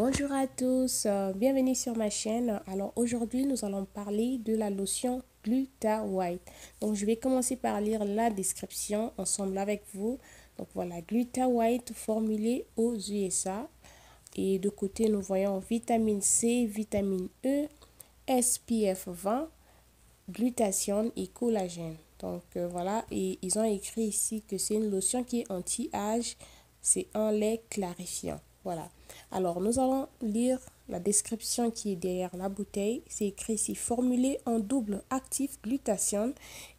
Bonjour à tous, bienvenue sur ma chaîne. Alors aujourd'hui, nous allons parler de la lotion Gluta White. Donc je vais commencer par lire la description ensemble avec vous. Donc voilà, Gluta White formulée aux USA. Et de côté, nous voyons vitamine C, vitamine E, SPF 20, glutathione et collagène. Donc voilà, et ils ont écrit ici que c'est une lotion qui est anti-âge, c'est un lait clarifiant. Voilà. Alors nous allons lire la description qui est derrière la bouteille. C'est écrit ici: formulé en double actif glutathione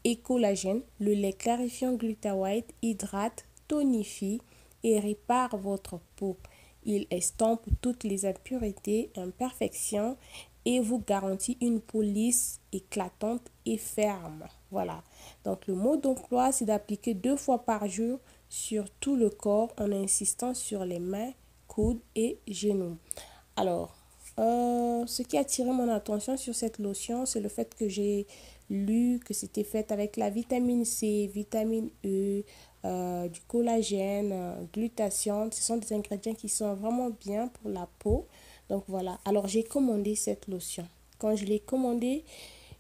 et collagène, le lait clarifiant Gluta White hydrate, tonifie et répare votre peau. Il estompe toutes les impuretés, imperfections et vous garantit une peau lisse, éclatante et ferme. Voilà. Donc le mot d'emploi, c'est d'appliquer 2 fois par jour sur tout le corps en insistant sur les mains, coudes et genoux. Alors, ce qui a attiré mon attention sur cette lotion, c'est le fait que j'ai lu que c'était fait avec la vitamine C, vitamine E, du collagène, glutathione. Ce sont des ingrédients qui sont vraiment bien pour la peau. Donc voilà, alors j'ai commandé cette lotion. Quand je l'ai commandée,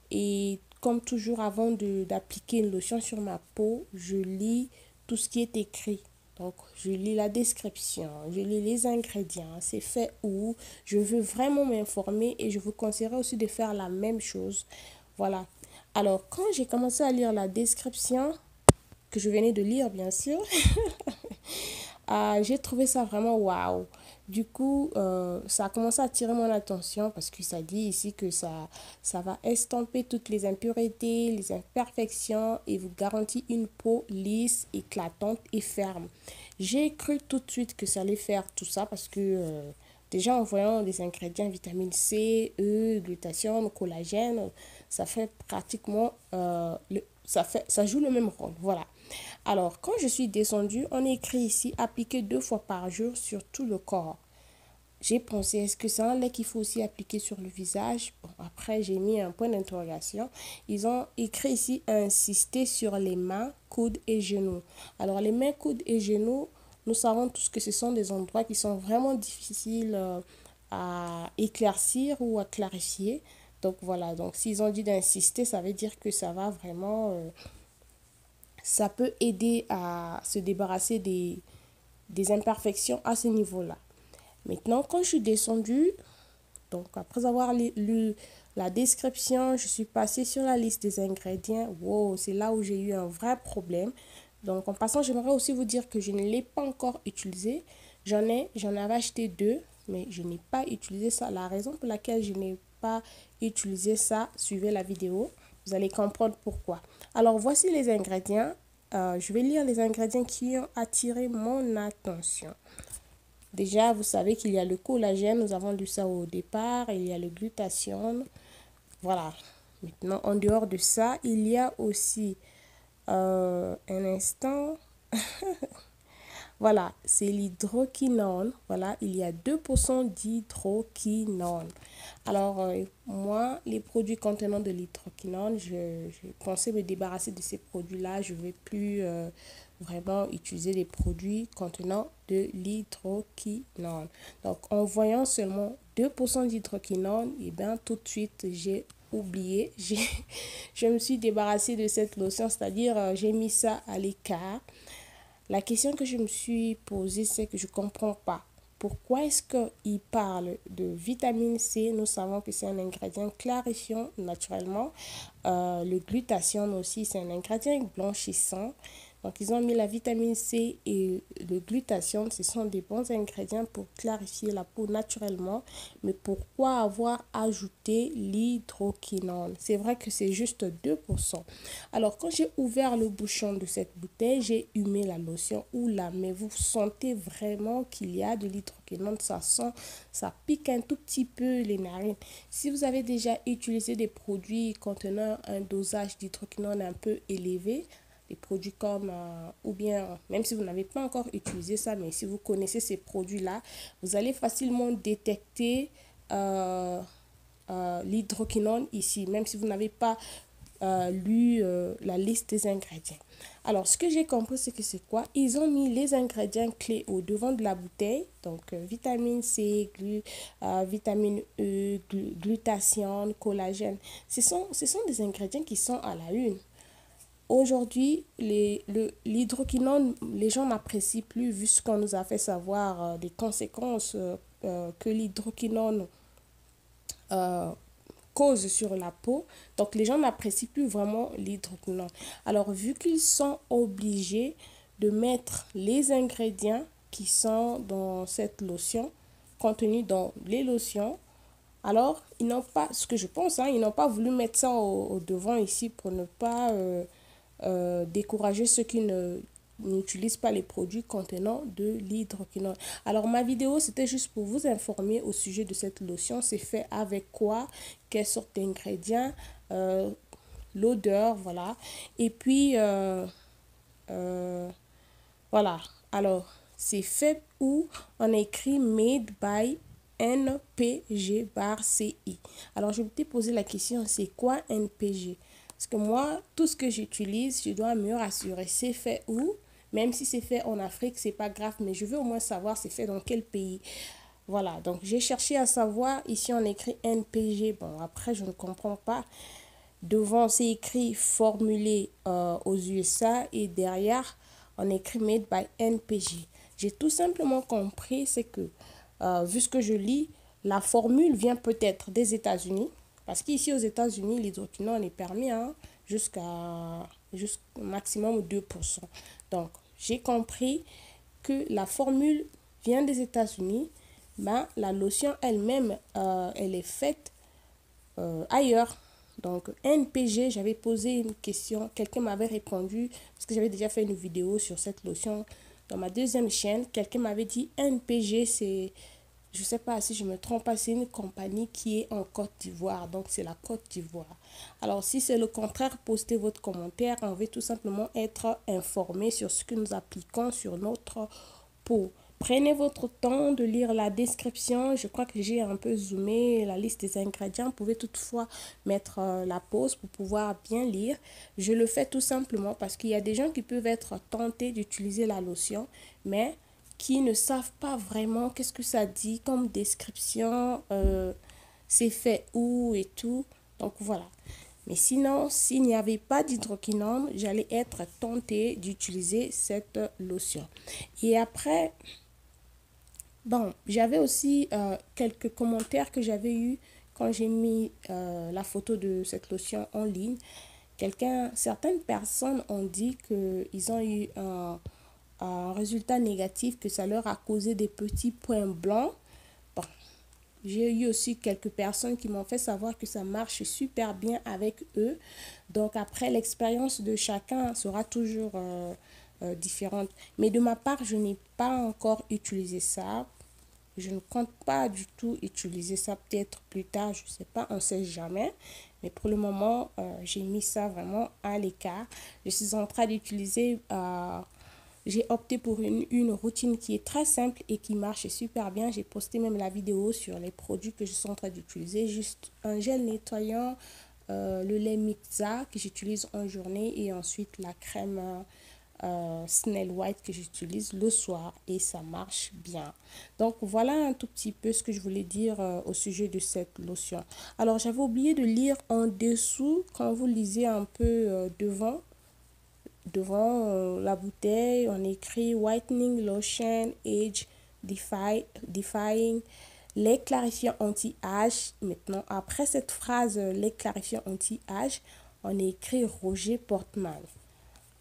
et comme toujours avant d'appliquer une lotion sur ma peau, je lis tout ce qui est écrit. Donc, je lis la description, je lis les ingrédients, c'est fait où. Je veux vraiment m'informer et je vous conseillerais aussi de faire la même chose. Voilà. Alors, quand j'ai commencé à lire la description, que je venais de lire, bien sûr, j'ai trouvé ça vraiment waouh. Du coup, ça a commencé à attirer mon attention parce que ça dit ici que ça va estomper toutes les impuretés, les imperfections et vous garantit une peau lisse, éclatante et ferme. J'ai cru tout de suite que ça allait faire tout ça parce que déjà en voyant les ingrédients vitamine C, E, glutathione, collagène, ça fait pratiquement ça joue le même rôle. Voilà. Alors, quand je suis descendue, on écrit ici appliquer 2 fois par jour sur tout le corps. J'ai pensé, est-ce que c'est un lait qu'il faut aussi appliquer sur le visage? Bon, après, j'ai mis un point d'interrogation. Ils ont écrit ici insister sur les mains, coudes et genoux. Alors, les mains, coudes et genoux, nous savons tous que ce sont des endroits qui sont vraiment difficiles à éclaircir ou à clarifier. Donc, voilà. Donc, s'ils ont dit d'insister, ça veut dire que ça va vraiment ça peut aider à se débarrasser des imperfections à ce niveau-là. Maintenant, quand je suis descendue, donc après avoir lu la description, je suis passée sur la liste des ingrédients. Wow, c'est là où j'ai eu un vrai problème. Donc en passant, j'aimerais aussi vous dire que je ne l'ai pas encore utilisé. J'en avais acheté 2, mais je n'ai pas utilisé ça. La raison pour laquelle je n'ai pas utilisé ça, suivez la vidéo. Vous allez comprendre pourquoi. Alors voici les ingrédients. Je vais lire les ingrédients qui ont attiré mon attention. Déjà, vous savez qu'il y a le collagène, nous avons lu ça au départ, il y a le glutathione. Voilà. Maintenant, en dehors de ça, il y a aussi un instant. Voilà, c'est l'hydroquinone. Voilà, il y a 2% d'hydroquinone. Alors, moi, les produits contenant de l'hydroquinone, je pensais me débarrasser de ces produits-là. Je ne vais plus vraiment utiliser les produits contenant de l'hydroquinone. Donc, en voyant seulement 2% d'hydroquinone, et bien, tout de suite, j'ai oublié. Je me suis débarrassée de cette lotion, c'est-à-dire, j'ai mis ça à l'écart. La question que je me suis posée, c'est que je ne comprends pas. Pourquoi est-ce qu'il parle de vitamine C? Nous savons que c'est un ingrédient clarifiant naturellement. Le glutathione aussi, c'est un ingrédient blanchissant. Donc, ils ont mis la vitamine C et le glutathione. Ce sont des bons ingrédients pour clarifier la peau naturellement. Mais pourquoi avoir ajouté l'hydroquinone? C'est vrai que c'est juste 2%. Alors, quand j'ai ouvert le bouchon de cette bouteille, j'ai humé la lotion. Oula, mais vous sentez vraiment qu'il y a de l'hydroquinone. Ça pique un tout petit peu les narines. Si vous avez déjà utilisé des produits contenant un dosage d'hydroquinone un peu élevé, des produits comme, ou bien, même si vous n'avez pas encore utilisé ça, mais si vous connaissez ces produits-là, vous allez facilement détecter l'hydroquinone ici, même si vous n'avez pas lu la liste des ingrédients. Alors, ce que j'ai compris, c'est que c'est quoi? Ils ont mis les ingrédients clés au devant de la bouteille. Donc, vitamine C, vitamine E, glutathione, collagène. Ce sont des ingrédients qui sont à la une. Aujourd'hui, l'hydroquinone, les gens n'apprécient plus vu ce qu'on nous a fait savoir des conséquences que l'hydroquinone euh, cause sur la peau. Donc, les gens n'apprécient plus vraiment l'hydroquinone. Alors, vu qu'ils sont obligés de mettre les ingrédients qui sont dans cette lotion, contenus dans les lotions, alors, ils n'ont pas, ce que je pense, hein, ils n'ont pas voulu mettre ça au devant ici pour ne pas décourager ceux qui n'utilisent pas les produits contenant de l'hydroquinone. Alors, ma vidéo, c'était juste pour vous informer au sujet de cette lotion. C'est fait avec quoi, quelle sorte d'ingrédients, euh, l'odeur, voilà. Et puis, euh, voilà. Alors, c'est fait où on a écrit Made by NPG bar CI. Alors, je me suis posé la question, c'est quoi NPG? Parce que moi, tout ce que j'utilise, je dois me rassurer. C'est fait où? Même si c'est fait en Afrique, c'est pas grave, mais je veux au moins savoir c'est fait dans quel pays. Voilà, donc j'ai cherché à savoir. Ici, on écrit NPG. Bon, après, je ne comprends pas. Devant, c'est écrit formulé aux USA et derrière, on écrit Made by NPG. J'ai tout simplement compris, c'est que, vu ce que je lis, la formule vient peut-être des États-Unis, parce qu'ici aux États-Unis, l'hydroquinone est permis hein, jusqu'au maximum 2%. Donc, j'ai compris que la formule vient des États-Unis, mais la lotion elle-même, elle est faite ailleurs. Donc, NPG, j'avais posé une question, quelqu'un m'avait répondu, parce que j'avais déjà fait une vidéo sur cette lotion dans ma deuxième chaîne. Quelqu'un m'avait dit NPG, c'est, je ne sais pas si je me trompe pas, c'est une compagnie qui est en Côte d'Ivoire. Donc, c'est la Côte d'Ivoire. Alors, si c'est le contraire, postez votre commentaire. On veut tout simplement être informé sur ce que nous appliquons sur notre peau. Prenez votre temps de lire la description. Je crois que j'ai un peu zoomé la liste des ingrédients. Vous pouvez toutefois mettre la pause pour pouvoir bien lire. Je le fais tout simplement parce qu'il y a des gens qui peuvent être tentés d'utiliser la lotion, mais qui ne savent pas vraiment qu'est-ce que ça dit comme description, c'est fait où et tout. Donc voilà. Mais sinon, s'il n'y avait pas d'hydroquinone, j'allais être tentée d'utiliser cette lotion. Et après, bon, j'avais aussi quelques commentaires que j'avais eus quand j'ai mis la photo de cette lotion en ligne. Certaines personnes ont dit qu'ils ont eu un résultat négatif, que ça leur a causé des petits points blancs. Bon, j'ai eu aussi quelques personnes qui m'ont fait savoir que ça marche super bien avec eux. Donc après, l'expérience de chacun sera toujours différente. Mais de ma part, je n'ai pas encore utilisé ça. Je ne compte pas du tout utiliser ça peut-être plus tard, je ne sais pas, on ne sait jamais. Mais pour le moment, j'ai mis ça vraiment à l'écart. Je suis en train d'utiliser, j'ai opté pour une routine qui est très simple et qui marche super bien. J'ai posté même la vidéo sur les produits que je suis en train d'utiliser. Juste un gel nettoyant, le lait Mixa que j'utilise en journée et ensuite la crème Snail White que j'utilise le soir et ça marche bien. Donc voilà un tout petit peu ce que je voulais dire au sujet de cette lotion. Alors j'avais oublié de lire en dessous, quand vous lisez un peu devant la bouteille, on écrit Whitening Lotion Age Defying lait clarifiant anti-âge. Maintenant, après cette phrase lait clarifiant anti-âge, on écrit Roger Portman.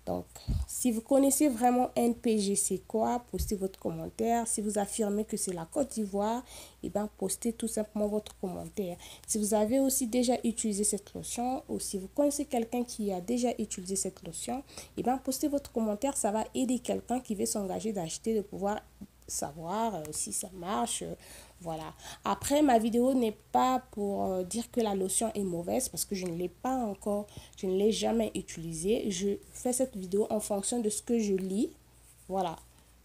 Donc, si vous connaissez vraiment NPG, c'est quoi? Postez votre commentaire. Si vous affirmez que c'est la Côte d'Ivoire, eh bien, postez tout simplement votre commentaire. Si vous avez aussi déjà utilisé cette lotion ou si vous connaissez quelqu'un qui a déjà utilisé cette lotion, eh bien, postez votre commentaire. Ça va aider quelqu'un qui veut s'engager d'acheter, de pouvoir savoir si ça marche. Voilà. Après, ma vidéo n'est pas pour dire que la lotion est mauvaise parce que je ne l'ai pas encore, je ne l'ai jamais utilisée. Je fais cette vidéo en fonction de ce que je lis. Voilà.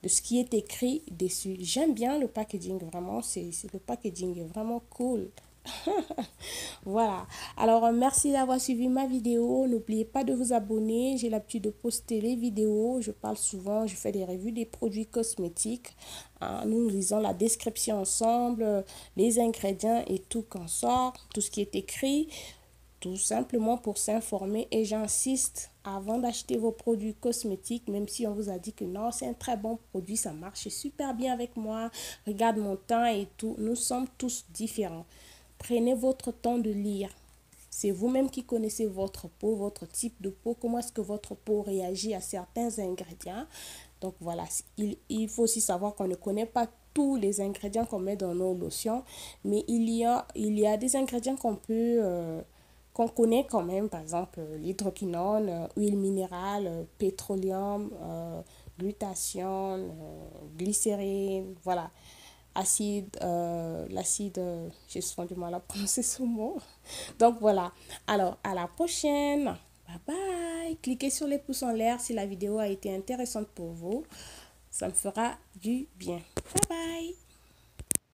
De ce qui est écrit dessus. J'aime bien le packaging, vraiment. Le packaging est vraiment cool. Voilà. Alors, merci d'avoir suivi ma vidéo. N'oubliez pas de vous abonner. J'ai l'habitude de poster les vidéos. Je parle souvent, je fais des revues des produits cosmétiques. Nous lisons la description ensemble, les ingrédients et tout qu'on sort, tout ce qui est écrit, tout simplement pour s'informer. Et j'insiste, avant d'acheter vos produits cosmétiques, même si on vous a dit que non, c'est un très bon produit, ça marche super bien avec moi, regarde mon teint et tout, nous sommes tous différents. Prenez votre temps de lire. C'est vous-même qui connaissez votre peau, votre type de peau, comment est-ce que votre peau réagit à certains ingrédients. Donc voilà, il faut aussi savoir qu'on ne connaît pas tous les ingrédients qu'on met dans nos lotions, mais il y a des ingrédients qu'on connaît quand même, par exemple l'hydroquinone, huile minérale, pétroleum, glutathione, glycérine, voilà l'acide, j'ai souvent du mal à prononcer ce mot. Donc voilà, alors à la prochaine, bye bye, cliquez sur les pouces en l'air si la vidéo a été intéressante pour vous, ça me fera du bien. Bye bye.